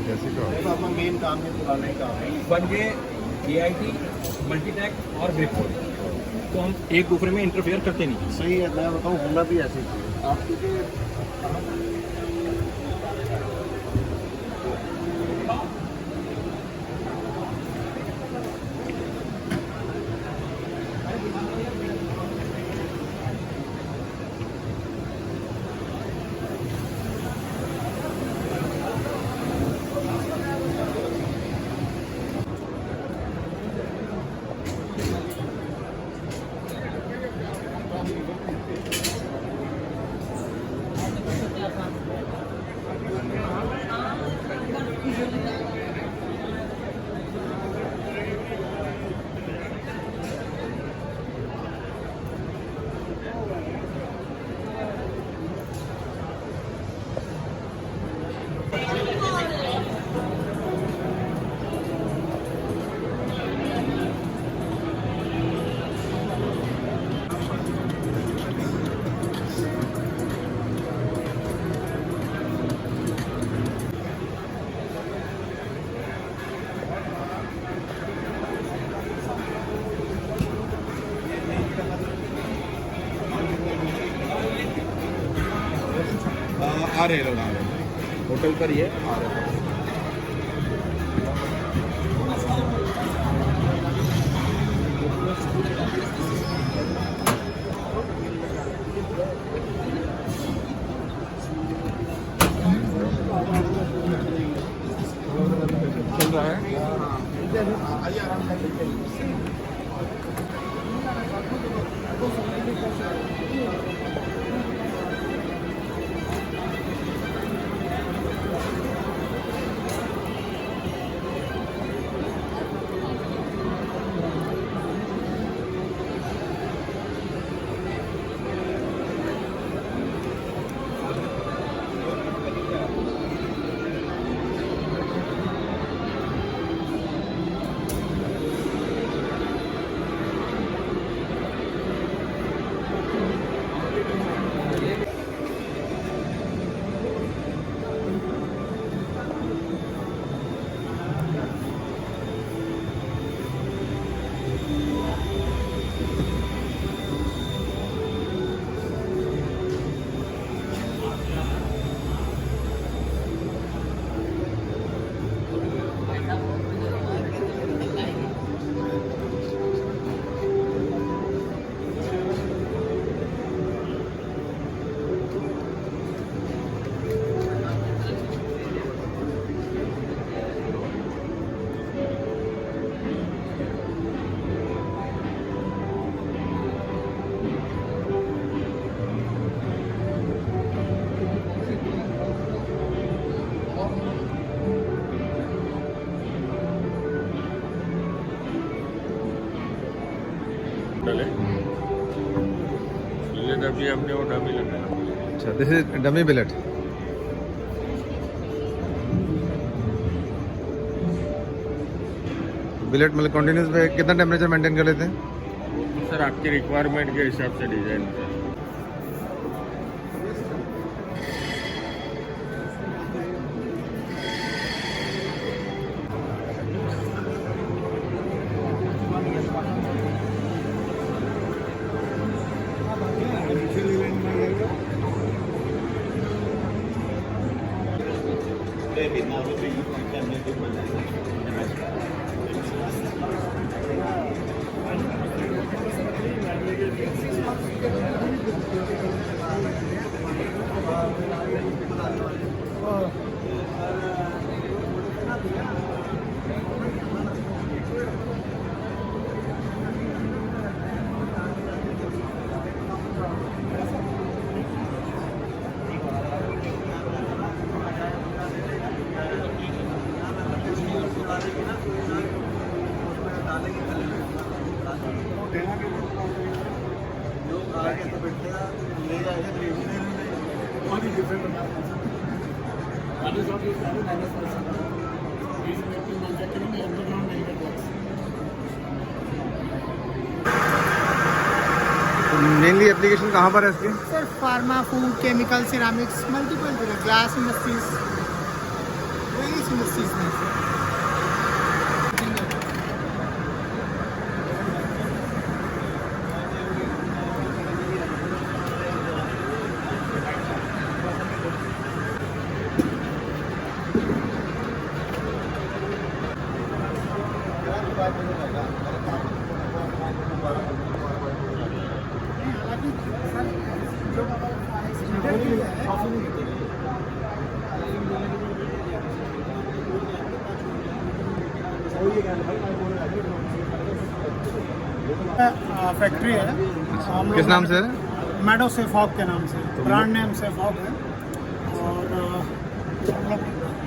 कैसी का देखो अपना मेन काम है, पुराने काम है। 1J AIT मल्टीटैक और ग्रिप तो हम एक दूसरे में इंटरफेयर करते नहीं। सही है, मैं बताऊँ होना भी ऐसे ही चाहिए। आप क्योंकि आ रहे लोग, आ रहे होटल पर ही है, आ रहे हैं। चल रहा है। अभी हमने वो डमी लगाया। अच्छा, this is dummy billet. Billet मतलब कंटिन्यूस पे कितना टेम्परेचर मेंटेन कर लेते हैं सर? आपकी रिक्वायरमेंट के हिसाब से डिजाइन है। मेनली एप्लीकेशन कहाँ पर है इसकी? Sir pharma, food, chemical, ceramics, multiple जगह, ग्लास इंडस्ट्रीज, वेरी इस चीज़ में फैक्ट्री है हम लोग किस नाम से है? मैडो सेफॉक के नाम से, ब्रांड नेम सेफॉक है। और हम लोग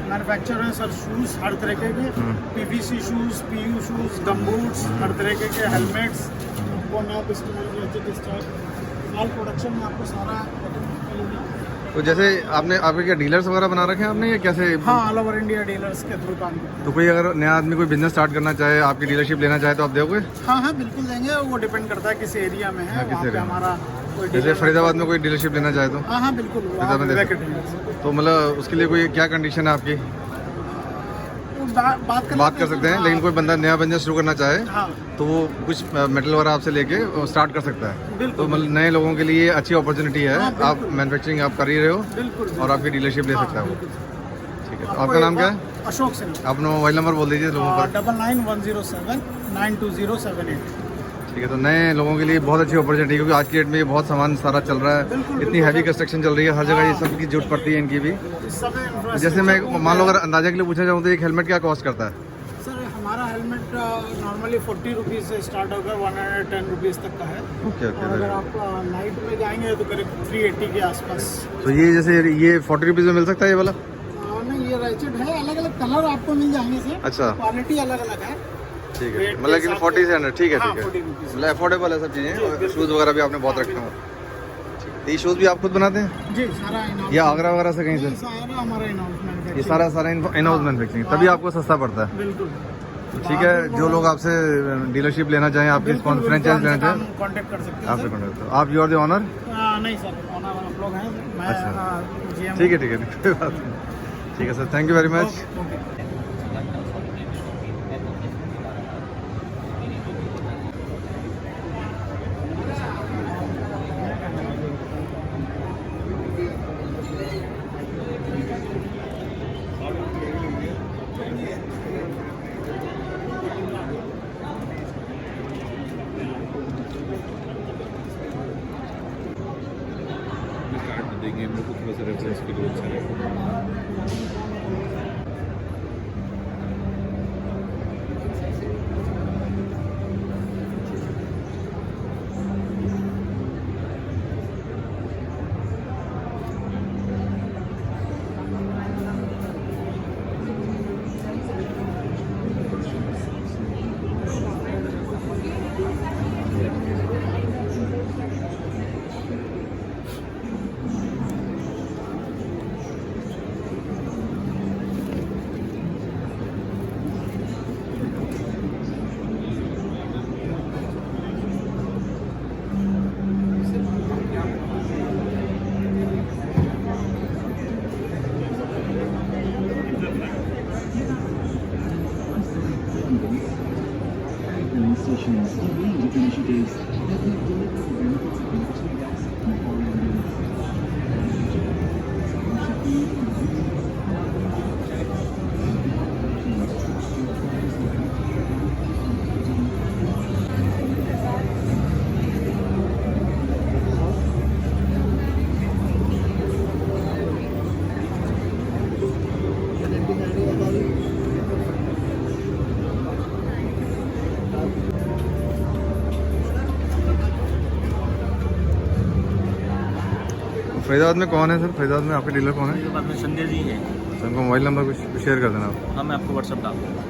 मैन्युफैक्चर हैं सर शूज़ हर तरीके के, पीवीसी शूज़, पीयू शूज़, गमबूट्स, हर तरीके के helmets, knock style all production में आपको सारा। तो जैसे आपने आपके क्या डीलर्स वगैरह बना रखे हैं आपने या कैसे? हाँ, ऑल ओवर इंडिया डीलर्स के थ्रू काम करते हैं। तो कोई अगर नया आदमी कोई बिजनेस स्टार्ट करना चाहे, आपकी डीलरशिप लेना चाहे तो आप दोगे? हाँ हाँ बिल्कुल देंगे, वो डिपेंड करता है किस एरिया में है, हाँ, किस वहाँ पे एरिया में। हमारा कोई जैसे dealer- फरीदाबाद में कोई डीलरशिप लेना चाहे तो? हाँ हाँ बिल्कुल, वहाँ फरीदाबाद में पे दे वैकेंट है। तो मतलब उसके लिए कोई क्या कंडीशन है आपकी? वो बात कर सकते हैं, लेकिन कोई बंदा नया बिजनेस शुरू करना चाहे हाँ तो वो कुछ मेटल वगैरह आपसे लेके स्टार्ट कर सकता है। बिल्कुल। तो मतलब नए लोगों के लिए अच्छी अपॉर्चुनिटी है। हाँ, बिल्कुल। आप मैन्युफैक्चरिंग आप कर ही रहे हो बिल्कुल और आपकी डीलरशिप ले हाँ, सकता है वो। बिल्कुल। ठीक है, तो आपका नाम क्या है? अशोक सिंह। अपना मोबाइल नंबर बोल दीजिए लोगों पर। 9910792078। ठीक है, तो नए लोगों के लिए बहुत अच्छी अपॉर्चुनिटी, क्योंकि आज की डेट में ये बहुत सामान सारा चल रहा है, बिल्कुल, इतनी बिल्कुल। हैवी कंस्ट्रक्शन चल रही है, हर जगह ये सब की जरूरत पड़ती है इनकी भी। इस समय infrastructure जैसे मैं को- मान लो अगर अंदाजा के लिए पूछना चाहूँ तो एक हेलमेट क्या कॉस्ट करता है? सर हमारा हेलमेट नॉर्मली 40 रुपीज़ से स्टार्ट होकर 110 रुपीज़ तक का है। Okay okay. और अगर आप नाइट में जाएंगे तो करीब 380 के आसपास। तो ये जैसे ये 40 रुपीज़ में मिल सकता है ये वाला? नहीं, ये रैचेट है, अलग अलग कलर आपको मिल जाएंगे सर। अच्छा, क्वालिटी अलग अलग है। ठीक है, Rate मतलब के कि हिसाब 40 से 100, ठीक है हाँ, ठीक 40 है, रुपीज़। मतलब अफोर्डेबल है सब जी, चीज़ें। बिल्कुल। शूज़ वगैरह भी आपने बहुत हाँ, रखे हो। ये शूज़ भी आप खुद बनाते हैं जी सारा in-house। या आगरा वगैरह से कहीं ये से? सारा हमारा in-house ये manufacturing। सारा इन हाउस मैन्युफैक्चरिंग, तभी आपको सस्ता पड़ता है। बिल्कुल। तो ठीक है, जो लोग आपसे डीलरशिप लेना चाहें, आपकी फ्रेंचाइज लेना चाहें, कांटेक्ट कर सकते हैं आपसे सर। कॉन्टेक्ट करो। आप यू आर द ऑनर? नहीं सर, ऑनर आप लोग हैं, मैं अच्छा। GM ठीक है ठीक है, कोई बात नहीं। ठीक है sir, thank you very much. Okay. Card देंगे मेरे को थोड़ा सा रेफरेंस के लिए अच्छा रहेगा। Administrations a range of initiatives that will deliver the benefits of natural gas and oil and Faridabad में कौन है सर? फरीदाबाद में आपके डीलर कौन है? मेरे पास में संजय जी हैं। सर उनका मोबाइल नंबर कुछ शेयर कर देना आप। हाँ, मैं आपको व्हाट्सअप डाल दूँगा।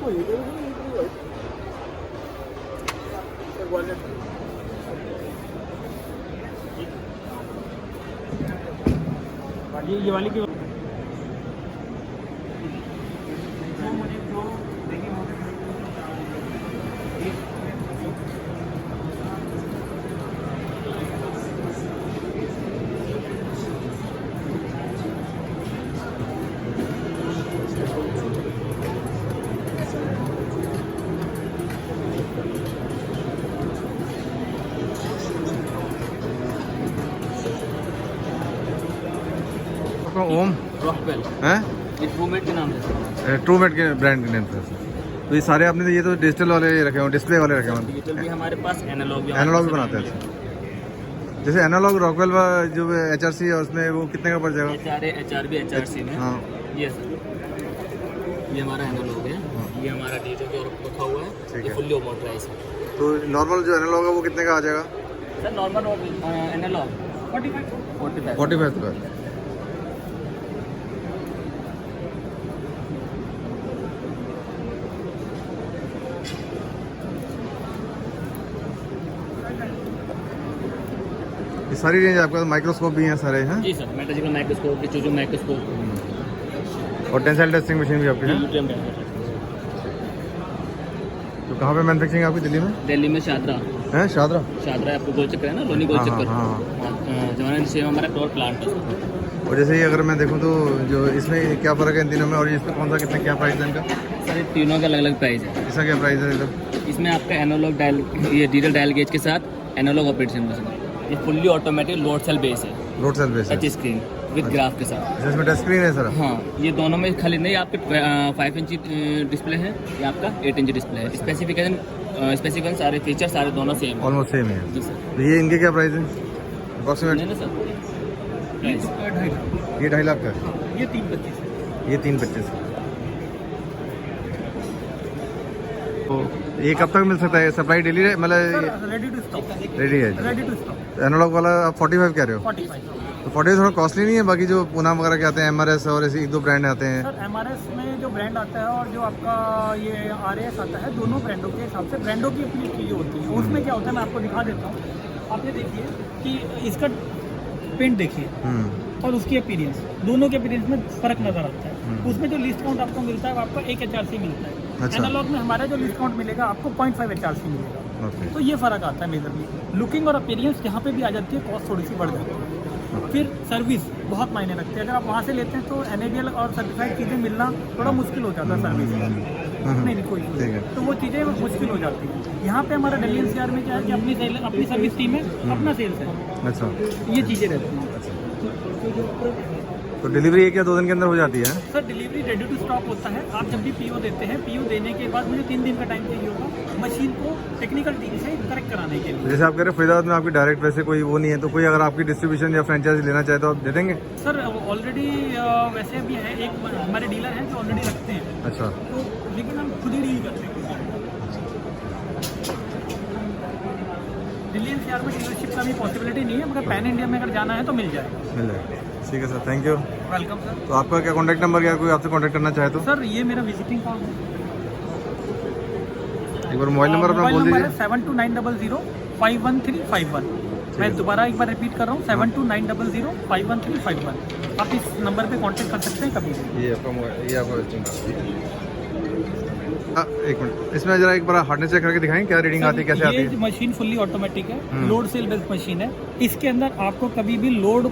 ये वाली की ओम रॉकवेल हैं ये ट्रूमेट के नाम से ट्रूमेट के ब्रांड के नेम से। तो ये सारे आपने तो ये तो डिजिटल वाले रखे हुए, डिस्प्ले वाले रखे हुए, डिजिटल भी हमारे पास, एनालॉग भी एनालॉग भी बनाते हैं। अच्छा। जैसे एनालॉग रॉकवेल जो HRC है उसमें वो कितने का पड़ जाएगा? HR भी HRC में। हाँ ये सर, ये हमारा एनालॉग है, ये हमारा डिजिटल जो रखा हुआ है, ठीक ये है। फुल्ली मोटराइज है। तो नॉर्मल जो एनालॉग है वो कितने का आ जाएगा? सर नॉर्मल एनालॉग 45 45 का। ये सारी रेंज आपके पास माइक्रोस्कोप भी हैं सारे हैं, जी सर, मेट्रोलॉजिकल माइक्रोस्कोप, चूजो माइक्रोस्कोप और टेंसाइल टेस्टिंग मशीन भी आपकी है। यूटीएम है। तो कहाँ पे मैन्युफैक्चरिंग आपकी दिल्ली में? दिल्ली में शादरा शादरा आपको गोल चक्कर है ना, लोनी गोल हाँ, चक्कर। हाँ, जवान से हमारा टोर प्लांट है। और जैसे ये अगर मैं देखूँ तो जो इसमें क्या फ़र्क है इन तीनों में, और इसमें कौन सा कितना क्या प्राइस है इनका? सर ये तीनों का अलग अलग प्राइस है। इसका क्या प्राइस है इधर? इसमें आपका एनालॉग डायल, ये डिजिटल डायल गेज के साथ एनालॉग ऑपरेशन मशीन है। ये fully automatic load cell base है, रोड सेल बेस है। टच स्क्रीन विद ग्राफ के साथ। अच्छा, इसमें टच स्क्रीन है सर? हाँ, ये दोनों में खाली नहीं, आपके 5 इंच डिस्प्ले है, ये आपका 8 इंच डिस्प्ले है। स्पेसिफिकेशन सारे फीचर सारे दोनों सेम है। ऑलमोस्ट सेम है। जी सर। तो ये इनके क्या प्राइस है अप्रॉक्सीमेट? नहीं ना सर, प्राइस ये 2.5 लाख का है। ये 325 ये 325। तो ये कब तक मिल सकता है? सप्लाई डेली मतलब रेडी टू स्टॉक, रेडी है? Ready to stock. एनालॉग वाला आप 45 कह रहे हो? 45। तो 45 थोड़ा कॉस्टली नहीं है? बाकी जो पूनम वगैरह के आते हैं, MRS और ऐसे 1-2 ब्रांड आते हैं। सर MRS में जो ब्रांड आता है और जो आपका ये RAS आता है, दोनों ब्रांडों के हिसाब से ब्रांडों की अपनी चीज़ें होती हैं। उसमें क्या होता है मैं आपको दिखा देता हूँ। आप ये देखिए कि इसका पेंट देखिए और उसकी अपीरियंस, दोनों के अपीरियंस में फ़र्क नज़र आता है। उसमें जो लिस्ट काउंट आपको मिलता है वो आपको 1 HRC मिलता है। अच्छा। एनालॉग में हमारा जो लिस्ट काउंट मिलेगा आपको 0.5 HRC मिलेगा। ओके। तो ये फ़र्क आता है मेजरली। लुकिंग और अपीरियंस यहाँ पे भी आ जाती है, कॉस्ट थोड़ी सी बढ़ जाती है। फिर सर्विस बहुत मायने रखती है। अगर आप वहाँ से लेते हैं तो NABL और सर्टिफाइड चीज़ें मिलना थोड़ा मुश्किल हो जाता है सर्विस में। नहीं कोई ठीक है। तो वो चीज़ें मुश्किल हो जाती हैं। यहाँ पे हमारा दिल्ली NCR में क्या है कि अपनी सर्विस टीम है, अपना सेल्स है। अच्छा, ये चीज़ें रहती हैं। तो डिलीवरी 1 या 2 दिन के अंदर हो जाती है? Sir delivery ready to stock होता है। आप जब भी PO देते हैं, PO देने के बाद मुझे 3 दिन का टाइम चाहिए होगा मशीन को टेक्निकल टीम से करेक्ट कराने के लिए। जैसे आप कह रहे हैं फरीदाबाद में आपकी डायरेक्ट वैसे कोई वो नहीं है, तो कोई अगर आपकी डिस्ट्रीब्यूशन या फ्रेंचाइजी लेना चाहे तो आप दे देंगे? सर ऑलरेडी वैसे भी है, एक हमारे डीलर हैं जो ऑलरेडी रखते हैं। अच्छा। तो लेकिन हम खुद ही डील करते हैं। दिल्ली NCR में डीलरशिप का भी पॉसिबिलिटी नहीं है, मगर पैन इंडिया में अगर जाना है तो मिल जाएगा। मिल जाएगा। ठीक है sir, thank you. Welcome sir. तो आपका क्या कॉन्टैक्ट नंबर, क्या कोई आपसे कॉन्टैक्ट करना चाहे तो? सर ये मेरा विजिटिंग कार्ड है। एक बार मोबाइल नंबर अपना बोल दीजिए। 7290051351। मैं दोबारा एक बार रिपीट कर रहा हूँ, 7290051351। आप इस नंबर पे कांटेक्ट कर सकते हैं कभी भी। ये आपका मोबाइल, ये आपका विजिटिंग कार्ड। एक मिनट, इसमें जरा एक बार हार्डनेस चेक करके दिखाएं, क्या रीडिंग आती है, कैसे आती ये है? मशीन फुल्ली ऑटोमेटिक है, लोड सेल बेस्ड मशीन है। इसके अंदर आपको कभी भी लोड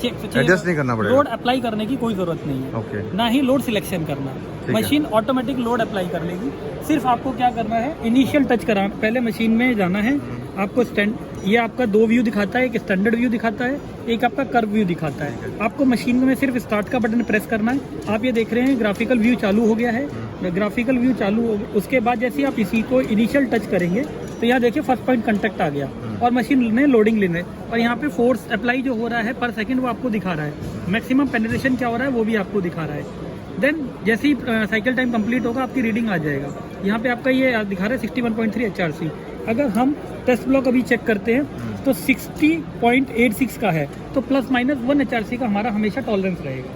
एडजस्ट नहीं करना पड़ेगा, लोड अप्लाई करने की कोई जरूरत नहीं है। ओके। ना ही लोड सिलेक्शन करना, मशीन ऑटोमेटिक लोड अप्लाई कर लेगी। सिर्फ आपको क्या करना है, इनिशियल टच कराना, पहले मशीन में जाना है आपको। ये आपका 2 व्यू दिखाता है, एक स्टैंडर्ड व्यू दिखाता है, एक आपका कर्व व्यू दिखाता है। आपको मशीन में सिर्फ स्टार्ट का बटन प्रेस करना है। आप ये देख रहे हैं ग्राफिकल व्यू चालू हो गया है। ग्राफिकल व्यू चालू हो, उसके बाद जैसे आप इसी को इनिशियल टच करेंगे तो यहाँ देखिए फर्स्ट पॉइंट कांटेक्ट आ गया और मशीन ने लोडिंग लेने, और यहाँ पे फोर्स अप्लाई जो हो रहा है पर सेकंड वो आपको दिखा रहा है। मैक्सिमम पेनिट्रेशन क्या हो रहा है वो भी आपको दिखा रहा है। देन जैसे ही साइकिल टाइम कंप्लीट होगा आपकी रीडिंग आ जाएगा। यहाँ पे आपका ये दिखा रहा है 61.3 HRC। अगर हम टेस्ट ब्लॉक अभी चेक करते हैं तो 60.86 का है, तो +- 1 HRC का हमारा हमेशा टॉलरेंस रहेगा।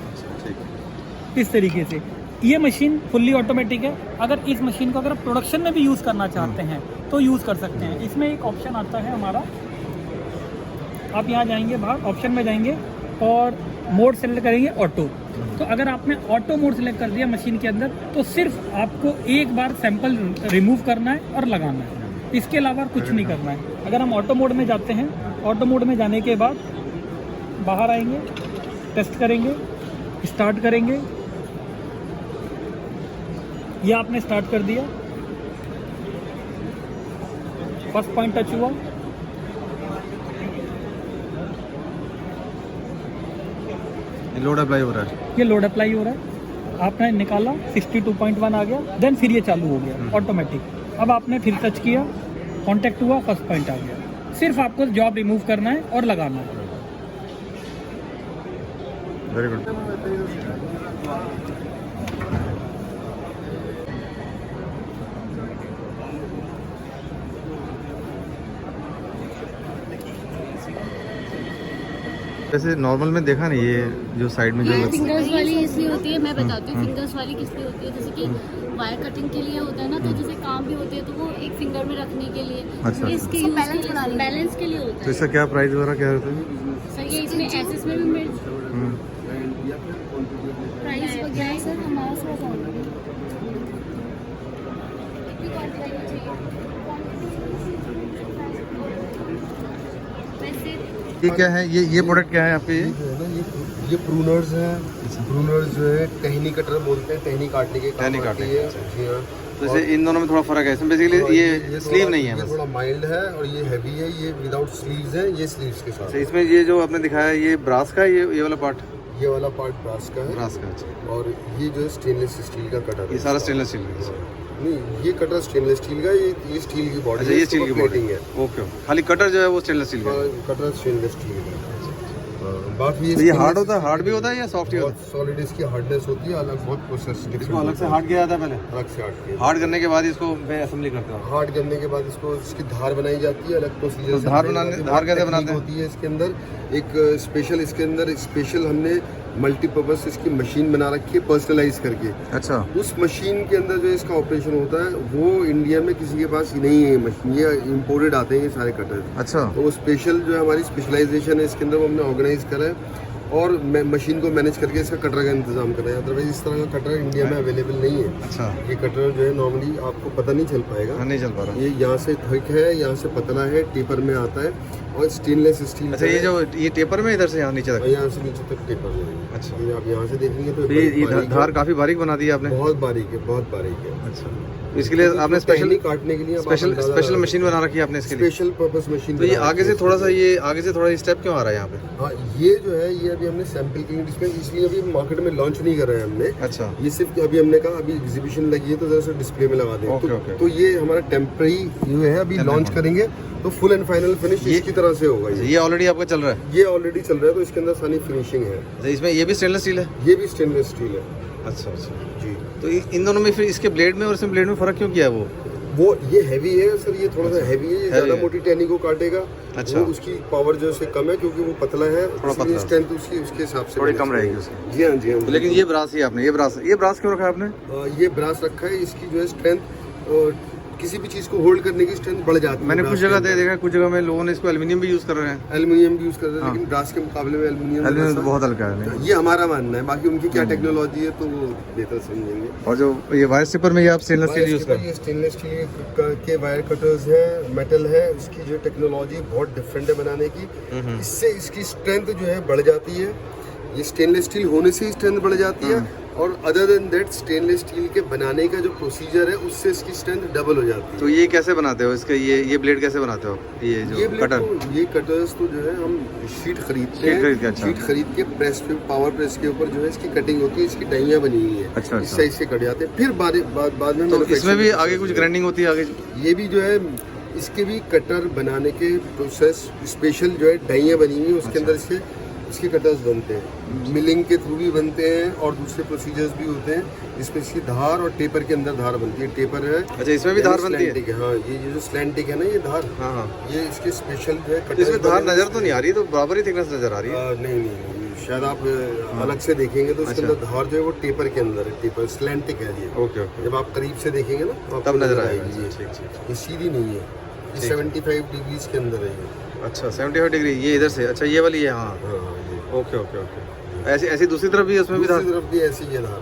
इस तरीके से ये मशीन फुल्ली ऑटोमेटिक है। अगर इस मशीन को अगर प्रोडक्शन में भी यूज़ करना चाहते हैं तो यूज़ कर सकते हैं। इसमें एक ऑप्शन आता है हमारा, आप यहाँ जाएंगे, बाहर ऑप्शन में जाएंगे और मोड सेलेक्ट करेंगे ऑटो। तो अगर आपने ऑटो मोड सेलेक्ट कर दिया मशीन के अंदर तो सिर्फ आपको एक बार सैंपल रिमूव करना है और लगाना है, इसके अलावा कुछ नहीं करना है। अगर हम ऑटो मोड में जाते हैं, ऑटो मोड में जाने के बाद बाहर आएंगे, टेस्ट करेंगे, स्टार्ट करेंगे, ये आपने स्टार्ट कर दिया, फर्स्ट पॉइंट टच हुआ, लोड अप्लाई हो रहा है, ये लोड अप्लाई हो रहा है, आपने निकाला 62.1 आ गया, देन फिर ये चालू हो गया ऑटोमेटिक। अब आपने फिर टच किया, कांटेक्ट हुआ, फर्स्ट पॉइंट आ गया। सिर्फ आपको जॉब रिमूव करना है और लगाना है। Very good. वैसे नॉर्मल में देखा नहीं, ये जो साइड में जो ये फिंगर्स वाली इसलिए होती है, मैं बताती हूँ फिंगर्स वाली किस लिए होती है। जैसे कि वायर कटिंग के लिए होता है ना, तो जैसे काम भी होते हैं तो वो एक फिंगर में रखने के लिए, अच्छा, इसके बैलेंस के लिए होता तो है। इसका क्या प्राइस वगैरह क्या होता है? सर ये इसमें एसएस में भी मिल प्राइस वगैरह सर हमारा थोड़ा ये क्या है, ये प्रोडक्ट क्या है आपके? ये जो है ना, ये प्रूनर्स हैं। प्रूनर्स जो है टहनी कटर बोलते हैं, टहनी काटने के काम आती है। जी हाँ। तो जैसे इन दोनों में थोड़ा फर्क है, इसमें बेसिकली ये स्लीव नहीं है, ये थोड़ा माइल्ड है और ये हैवी है। ये विदाउट स्लीव्स है, ये स्लीव्स के साथ। इसमें ये जो आपने दिखाया ये ब्रास का है, ये वाला पार्ट, ये वाला पार्ट ब्रास का है। ब्रास का, अच्छा। और ये जो है स्टेनलेस स्टील का कटर है। ये सारा स्टेनलेस स्टील का? नहीं, ये कटर स्टेनलेस स्टील का, ये स्टील की बॉडी। अच्छा, ये स्टील की बॉडी है। ओके, खाली कटर जो है वो स्टेनलेस स्टील का? कटर स्टेनलेस स्टील का। बाकी ये हार्ड होता है, हार्ड भी होता है या सॉफ्ट ही होता है? सॉलिड इसकी हार्डनेस होती है, अलग बहुत प्रोसेस इसको अलग से हार्ड किया जाता है पहले? अलग से हार्ड किया। हार्ड करने के बाद इसको मैं असेंबली करता हूँ। हार्ड करने के बाद इसको इसकी धार बनाई जाती है, अलग प्रोसीजर। तो धार कैसे बनाते हैं? होती है इसके अंदर एक स्पेशल, इसके अंदर स्पेशल हमने मल्टीपर्पज इसकी मशीन बना रखी है, पर्सनलाइज करके। अच्छा। उस मशीन के अंदर जो इसका ऑपरेशन होता है वो इंडिया में किसी के पास नहीं है मशीन, ये इम्पोर्टेड आते हैं ये सारे कटर। अच्छा। तो वो स्पेशल जो है हमारी स्पेशलाइजेशन है इसके अंदर, वो हमने ऑर्गेनाइज करा है और मशीन को मैनेज करके इसका कटर का इंतजाम कर रहे हैं। अदरवाइज इस तरह का कटर इंडिया में अवेलेबल नहीं है। अच्छा। ये कटर जो है नॉर्मली आपको पता नहीं चल पाएगा, नहीं चल पा रहा। ये यहाँ से थिक है, यहाँ से पतला है, टेपर में आता है और स्टेनलेस स्टील। अच्छा, ये जो ये टेपर में इधर से यहाँ नीचे तक? यहाँ से नीचे तक टेपर में। अच्छा। ये आप यहाँ से देखेंगे तो ये धार काफी बारीक बना दी है आपने? बहुत बारीक है, बहुत बारीक है। अच्छा, इसके लिए आपने स्पेशल काटने के लिए स्पेशल मशीन बना रखी है आपने इसके लिए? Special purpose machine. तो ये आगे से थोड़ा सा, ये आगे से थोड़ा स्टेप क्यों आ रहा है यहाँ पे? हाँ, ये जो है ये अभी हमने सैंपल के लिए डिस्प्ले, इसलिए अभी मार्केट में लॉन्च नहीं कर रहे हैं हमने। अच्छा। ये सिर्फ अभी हमने कहा अभी एग्जीबिशन लगी है तो जरा सा डिस्प्ले में लगा दें। तो ये हमारा टेम्पररी ये है, अभी लॉन्च करेंगे तो फुल एंड फाइनल फिनिश इसकी तरह से होगा। ये ऑलरेडी आपका चल रहा है? ये ऑलरेडी चल रहा है, तो इसके अंदर सारी फिनिशिंग है। इसमें ये भी स्टेनलेस स्टील है? ये भी स्टेनलेस स्टील है। अच्छा अच्छा जी। तो इन दोनों में फिर इसके ब्लेड में और इसमें ब्लेड में फर्क क्यों किया है वो ये हैवी है सर, ये थोड़ा सा हैवी है, ये ज्यादा मोटी टहनी को काटेगा। अच्छा। वो उसकी पावर जो है कम है क्योंकि वो पतला है, स्ट्रेंथ उसकी उसके हिसाब से थोड़ी कम रहेगी उसकी। जी हाँ, जी हाँ। लेकिन ये ब्रास ही आपने, ये ब्रास क्यों रखा है आपने? ये ब्रास रखा है, इसकी जो है स्ट्रेंथ किसी भी चीज को होल्ड करने की स्ट्रेंथ बढ़ जाती है। मैंने कुछ जगह देखा, कुछ जगह में लोगों ने इसको एल्युमिनियम भी यूज कर रहे हैं। एल्युमिनियम भी यूज कर रहे हैं, लेकिन ब्रास के मुकाबले में एल्युमिनियम तो बहुत हल्का है। ये हमारा मानना है, बाकी उनकी क्या टेक्नोलॉजी है तो वो बेहतर समझेंगे। और जो ये वायर स्ट्रिपर में ये आप स्टेनलेस स्टील यूज कर रहे हैं? ये स्टेनलेस स्टील के वायर कटर्स है, मेटल है, इसकी जो टेक्नोलॉजी बहुत डिफरेंट है बनाने की। इससे इसकी स्ट्रेंथ जो है बढ़ जाती है। ये स्टेनलेस स्टील होने से ही स्ट्रेंथ बढ़ जाती है, और other than that stainless steel के बनाने का जो प्रोसीजर है उससे इसकी स्ट्रेंथ डबल हो जाती है। तो ये कैसे बनाते हो इसके, ये ब्लेड कैसे बनाते हो? ये जो कटर, ये कटर्स तो जो है हम शीट खरीदते हैं। अच्छा। शीट खरीद के प्रेस पे, पावर प्रेस के ऊपर जो है इसकी कटिंग होती है, इसकी डाइयाँ बनी हुई है। अच्छा। इस साइज से कट जाते हैं, फिर बाद में तो इसमें भी आगे कुछ ग्राइंडिंग होती है आगे? ये भी जो है इसके भी कटर बनाने के प्रोसेस स्पेशल जो है डाइयाँ बनी हुई है, उसके अंदर इसके कटर्स बनते हैं, मिलिंग के थ्रू भी बनते हैं और दूसरे प्रोसीजर्स भी होते हैं जिसमें इसकी धार और टेपर के अंदर धार बनती है। टेपर है। अच्छा, इसमें भी धार बनती है? हाँ, ये जो स्लैंटिक है ना, ये धार। हाँ, ये इसके स्पेशल जो है। इसमें धार नजर तो नहीं आ रही, तो बराबर ही थिकनेस नजर आ रही है। नहीं, शायद आप अलग से देखेंगे तो उसके अच्छा। अंदर धार जो है वो टेपर के अंदर है, टेपर स्लैंटिक है ये। ओके ओके, जब आप करीब से देखेंगे ना तो आपको तब नजर आएगी आएगा। ये। ठीक ठीक। ये सीधी नहीं है, ये 75 डिग्रीज के अंदर है ये। अच्छा 75 डिग्री, ये इधर से, अच्छा ये वाली है, हाँ हाँ ये ओके ओके ओके। ऐसी ऐसी दूसरी तरफ भी है, उसमें भी था? दूसरी तरफ भी ऐसी ये धार,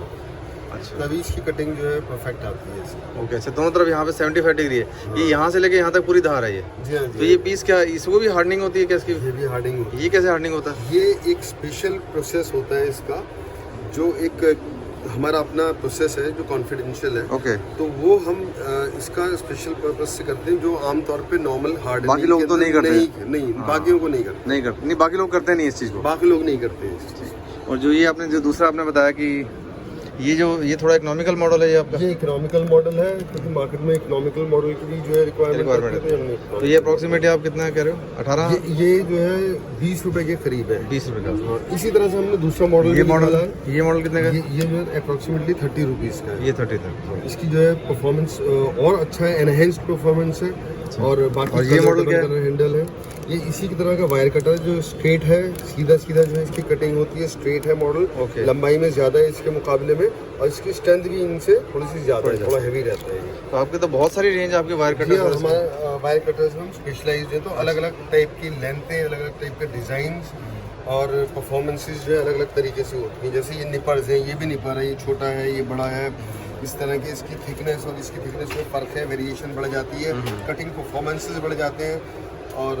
अच्छा तभी इसकी कटिंग जो है परफेक्ट आती है इसकी। ओके। अच्छा दोनों तरफ यहाँ पे 75 डिग्री है, ये यहाँ से लेके यहाँ तक पूरी धार है ये। जी हाँ तो जी। ये पीस क्या, इसको भी हार्डनिंग होती है क्या इसकी? ये भी हार्डिंग होती ये कैसे हार्डनिंग होता है? है। ये एक स्पेशल प्रोसेस होता है इसका, जो एक हमारा अपना प्रोसेस है जो कॉन्फिडेंशियल है। ओके। तो वो हम इसका स्पेशल पर्पस से करते हैं, जो आमतौर पे नॉर्मल हार्ड बाकी लोग तो नहीं करते? नहीं बाकियों को नहीं करते, नहीं करते, नहीं बाकी लोग करते नहीं इस चीज़ को। बाकी लोग नहीं करते हैं इस चीज़ को। और जो ये आपने जो दूसरा आपने बताया कि ये थोड़ा इकोनॉमिकल मॉडल है ये आपका? ये इकोनॉमिकल मॉडल है, क्योंकि मार्केट में इकोनॉमिकल मॉडल की भी जो है रिक्वायरमेंट रिक्वायरमेंट। तो ये अप्रोक्सीमेटली आप कितना कह रहे हो, 18? ये जो है 20 रुपए के करीब है। 20 रुपये का। हाँ, इसी तरह से हमने दूसरा मॉडल ये भी मॉडल निकाला है। ये मॉडल कितने का? ये जो है अप्रोक्सीमेटली 30 रुपीज़ का है। ये 30 तक। इसकी जो है परफॉर्मेंस और अच्छा है, एनहेंस्ड परफॉर्मेंस है। और बाकी और ये मॉडल क्या है? हैंडल है, ये इसी की तरह का वायर कटर जो स्ट्रेट है, सीधा सीधा जो है इसकी कटिंग होती है, स्ट्रेट है मॉडल। ओके। लंबाई में ज़्यादा है इसके मुकाबले में, और इसकी स्ट्रेंथ भी इनसे थोड़ी सी ज़्यादा है, थोड़ा हैवी रहता है ये। तो आपके तो बहुत सारी रेंज आपके वायर जी कटर। हाँ, हमारा वायर कटर्स में हम स्पेशलाइज्ड है, तो अलग अलग टाइप की लेंथें, अलग अलग टाइप के डिज़ाइन और परफॉर्मेंसेस जो है अलग अलग तरीके से होती हैं। जैसे ये निपर्स हैं, ये भी निपर है, ये छोटा है, ये बड़ा है, इस तरह की इसकी थिकनेस और इसकी थिकनेस में फ़र्क है, वेरिएशन बढ़ जाती है, कटिंग परफॉर्मेंसेस बढ़ जाते हैं। और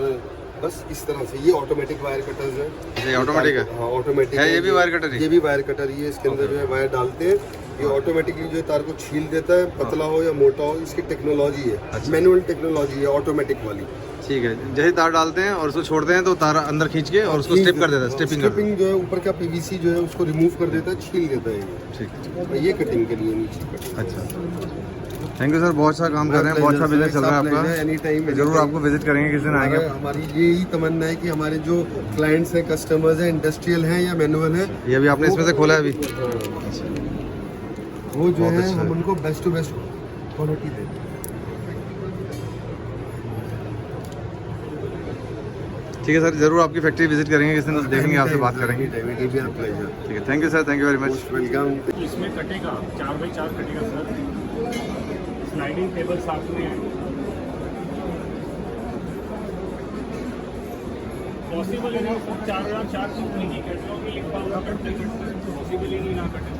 बस इस तरह से ये ऑटोमेटिक वायर कटर्स है। ये ऑटोमेटिक है? हाँ ऑटोमेटिक है, ये भी वायर कटर ही? ये भी वायर कटर ही है। इसके अंदर जो है वायर डालते हैं, ये ऑटोमेटिकली जो है तार को छील देता है, पतला हो या मोटा हो। इसकी टेक्नोलॉजी है, मैनुअल टेक्नोलॉजी है, ऑटोमेटिक वाली। ठीक है, जैसे तार डालते हैं और उसको छोड़ते हैं तो तार अंदर खींच के और उसको स्टेप कर देता है, स्टेपिंग करता स्टेपिंग जो है ऊपर का पीवीसी जो है उसको रिमूव कर देता है, छील देता है ये। है। ठीक। और ये कटिंग के लिए नीचे कटिंग। अच्छा थैंक यू सर, बहुत अच्छा काम कर रहे हैं, बहुत अच्छा बिजनेस चल रहा है आपका। एनी टाइम जरूर आपको विजिट करेंगे, किस दिन आएंगे। हमारी यही तमन्ना है कि हमारे जो क्लाइंट्स हैं, कस्टमर्स हैं, इंडस्ट्रियल हैं या मैनुअल हैं, ये अभी आपने इसमें से खोला है अभी? वो जो बहुत है अच्छा है। हम उनको बेस्ट टू बेस्ट क्वालिटी देते हैं। ठीक है सर, जरूर आपकी फैक्ट्री विजिट करेंगे, किस दिन देखेंगे, आपसे बात करेंगे। ठीक ठीक है, thank you sir, thank you very much. Welcome. इसमें कटेगा 4x4 कटेगा सर, स्लाइडिंग टेबल साथ में है। पॉसिबल ही नहीं सर, 4x4 कंपनी की कैटलॉग में लिखा हुआ कटते पॉसिबल ही नहीं ना कटे।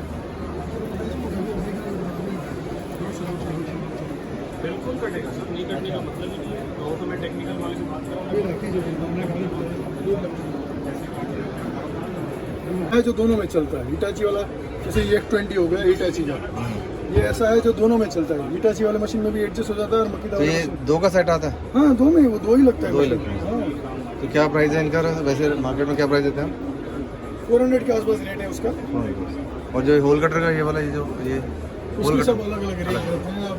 बिल्कुल कटेगा सर, नहीं कटने का मतलब ही नहीं है। तो मैं टेक्निकल वाले से बात है जो दोनों में चलता है। हिटाची वाला जैसे ये 120 हो गया हिटाची का, ये ऐसा है जो दोनों में चलता है। हिटाची वाले मशीन में भी एडजस्ट हो जाता है और मकीदा तो वाले ये मशीन, दो का सेट आता है? हाँ दो में, वो दो ही लगता है। दो ही लगता है। हाँ, तो क्या प्राइस है इनका वैसे मार्केट में, क्या प्राइस देते हैं? 400 के आसपास रेट है उसका। और जो होल कटर का ये वाला, ये जो ये होल उसके सब कटर, अलग अलग रेट रहते हैं। आप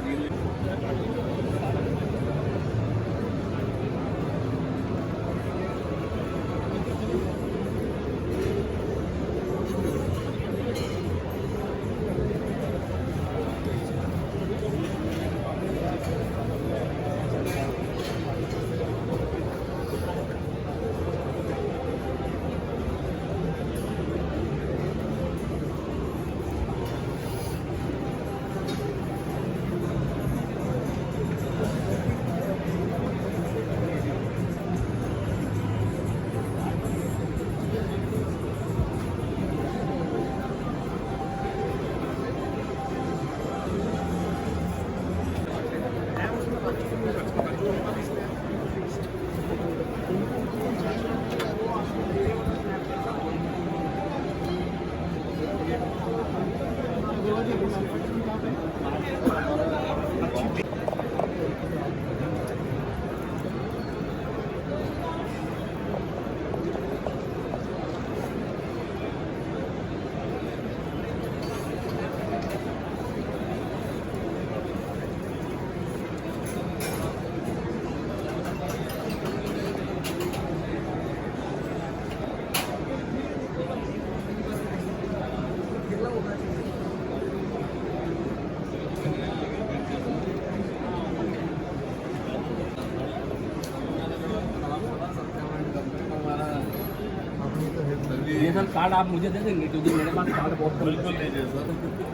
कार्ड आप मुझे दे देंगे क्योंकि मेरे पास कार्ड बहुत बिल्कुल नहीं दे सकते।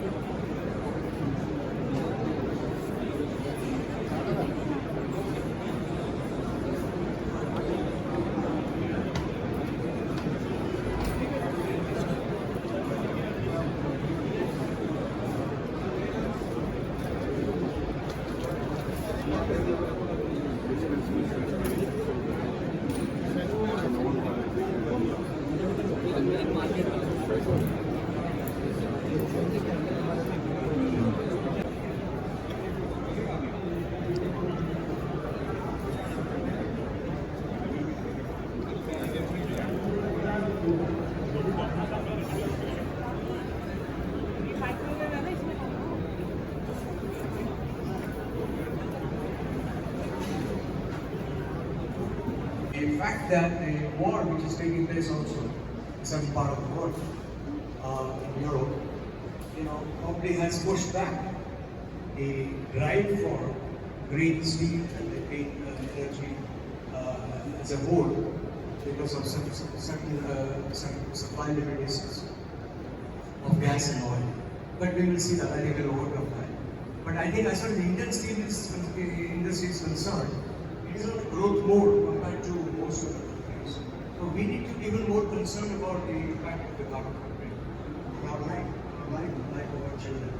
The fact that the war which is taking place also in some part of the world, in Europe, probably has pushed back the drive for green steel and the green energy as a whole because of some supply limitations of gas and oil. But we will see that, I think we will overcome that. But I think as far as the Indian steel industry is concerned, it is on a growth mode compared to most of the countries. So we need to be even more concerned about the impact of the carbon footprint on our life of our children.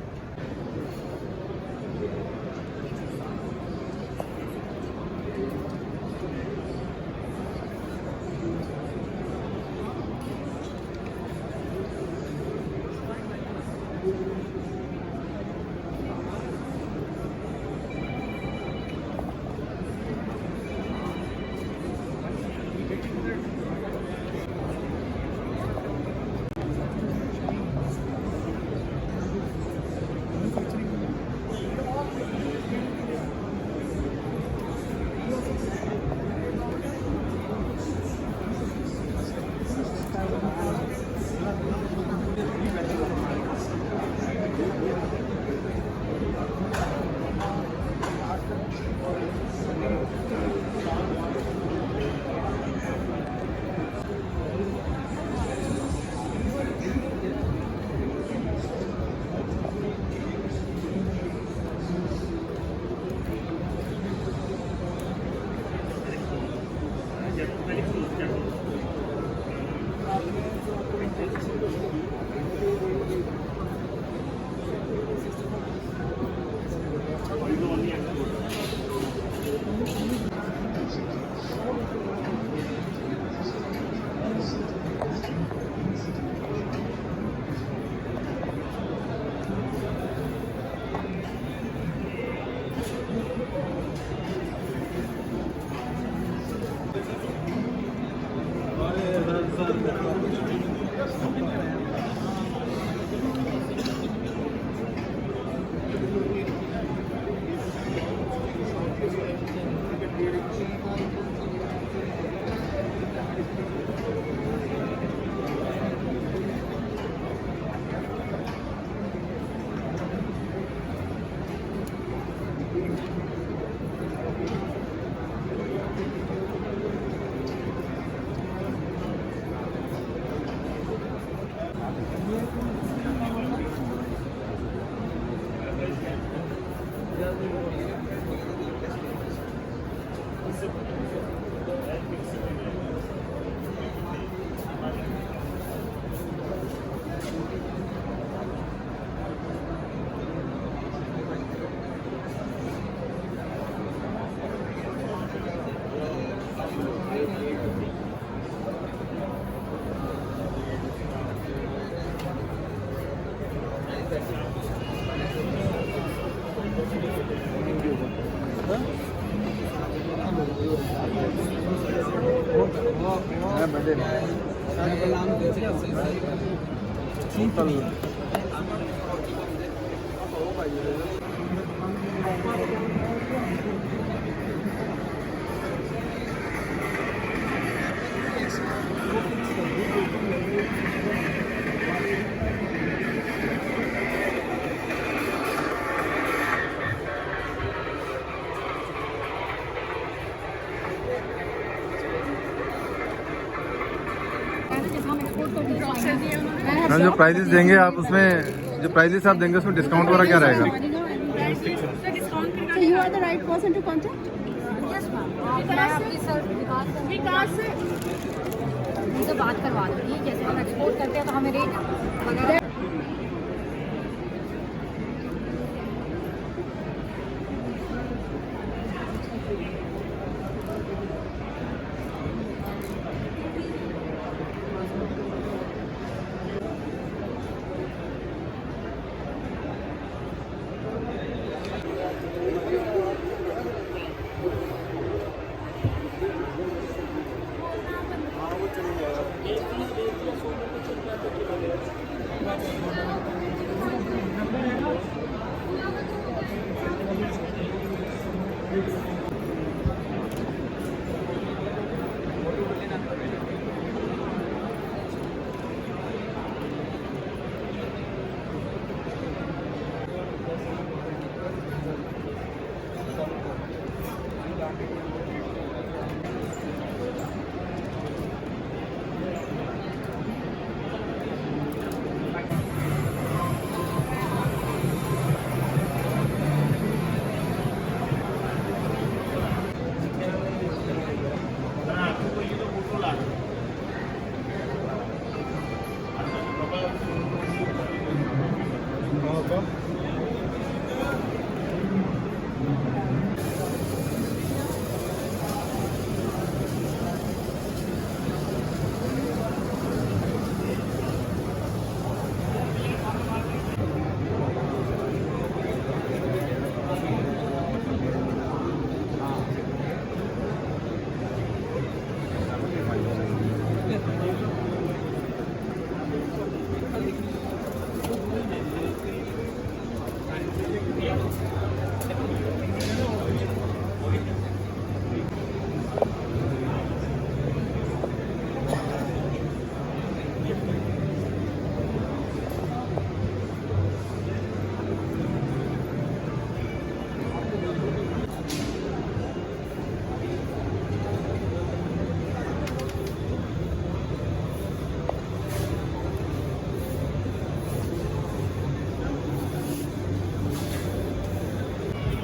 Ma'am जो prices देंगे आप उसमें जो prices आप देंगे उसमें discount वगैरह क्या रहेगा? So you are the right person to contact? Yes, ma'am. मैं आपके सर विकास से उनसे बात करवा दूँगी। जैसे हम एक्सपोर्ट करते हैं तो हमें रेट वगैरह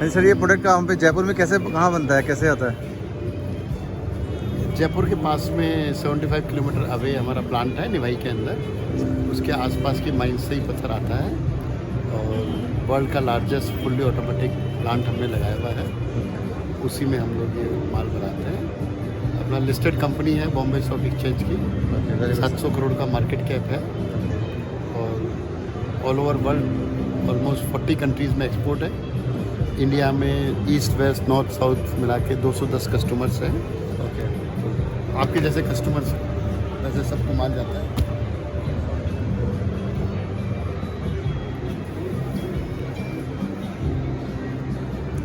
सर ये प्रोडक्ट का हम पे जयपुर में कैसे कहाँ बनता है, कैसे आता है? जयपुर के पास में 75 किलोमीटर अवे हमारा प्लांट है निवाई के अंदर। उसके आसपास की माइन से ही पत्थर आता है और वर्ल्ड का लार्जेस्ट फुल्ली ऑटोमेटिक प्लांट हमने लगाया हुआ है, उसी में हम लोग ये माल बनाते हैं। अपना लिस्टेड कंपनी है बॉम्बे स्टॉक एक्सचेंज की, 700 करोड़ का मार्केट कैप है और all over world almost 40 countries में एक्सपोर्ट है। इंडिया में ईस्ट वेस्ट नॉर्थ साउथ मिला के 210 कस्टमर्स हैं। ओके, आपके जैसे कस्टमर्स वैसे सबको माल जाता है।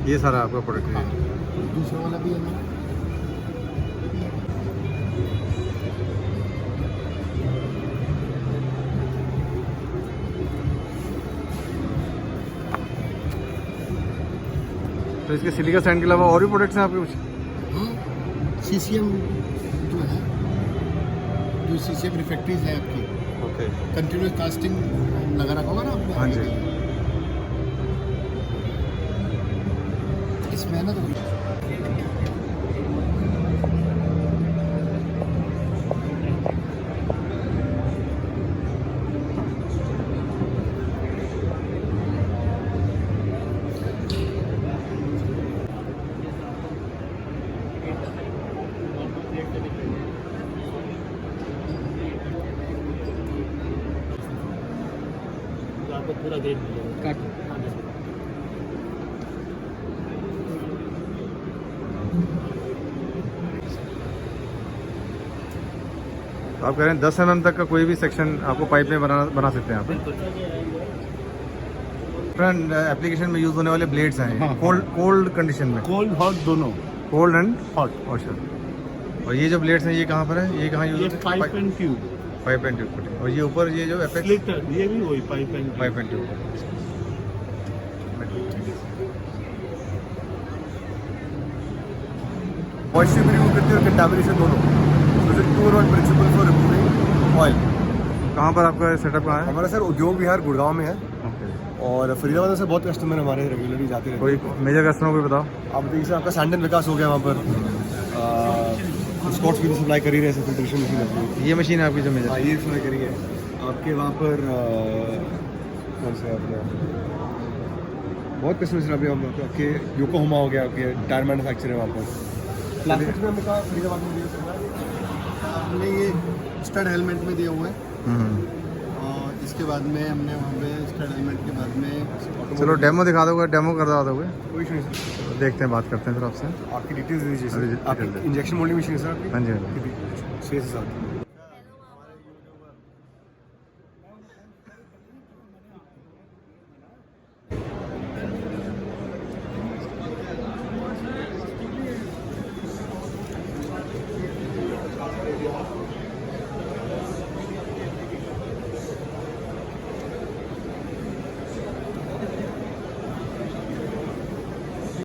ये सारा आपका प्रोडक्ट है। दूसरा वाला भी है। तो इसके सिलिका सैंड के अलावा और भी प्रोडक्ट्स हैं आपके कुछ? हाँ, सीसीएम जो है, जो सीसीएम रिफैक्ट्रीज है आपकी, ओके, कंटिन्यूस कास्टिंग लगा रखा होगा ना आपने? हाँ जी। इसमें ना तो आपको पूरा देख मिलेगा। आप कह रहे हैं 10 mm तक का कोई भी सेक्शन आपको पाइप में बना सकते हैं आप। फ्रेंड एप्लीकेशन में यूज होने वाले ब्लेड्स हैं। हाँ, कोल्ड कंडीशन में, कोल्ड हॉट दोनों, कोल्ड एंड हॉट। और ये जो ब्लेड्स हैं ये कहाँ पर है, ये कहाँ यूज? ये pipe and tube. Pipe and tube. और ये ऊपर ये जो एपेक्स, ये भी वही पाइप एंड ट्यूब। मॉइस्चर भी रिमूव करती है और कंटामिनेशन दोनों। So the 2-in-1 principle for removing oil. कहाँ पर आपका सेटअप कहाँ है? हमारा सर उद्योग विहार गुड़गांव में है और फरीदाबाद में से बहुत कस्टमर हमारे रेगुलरली जाते रहते कोई मेजर कस्टमर को बताओ। आप देखिए सर, आपका सैंडन विकास हो गया वहाँ पर, स्कॉट्स भी तो सप्लाई कर ही रहे हैं, फिल्ट्रेशन मशीन अपनी। ये मशीन है आपकी जो मेजर? हाँ, ये सप्लाई करी है आपके वहाँ पर। कौन से आपने बहुत कस्टमर सर अभी आपके योकोहामा हो गया, आपके टायर मैन्युफैक्चर है वहाँ पर। प्लास्टिक्स में हमने कहा फरीदाबाद में दिया हमने ये स्टड हेलमेट में दिया हुआ है और इसके बाद में हमने वहाँ पे स्टड हेलमेट के बाद में चलो डेमो दिखा दोगे, डेमो करवा दोगे? कोई इशू नहीं सर, देखते हैं, बात करते हैं सर आपसे। आपकी डिटेल्स दीजिए सर। आपकी इंजेक्शन मोल्डिंग मशीन है सर आपकी? हाँ जी, 6 से 7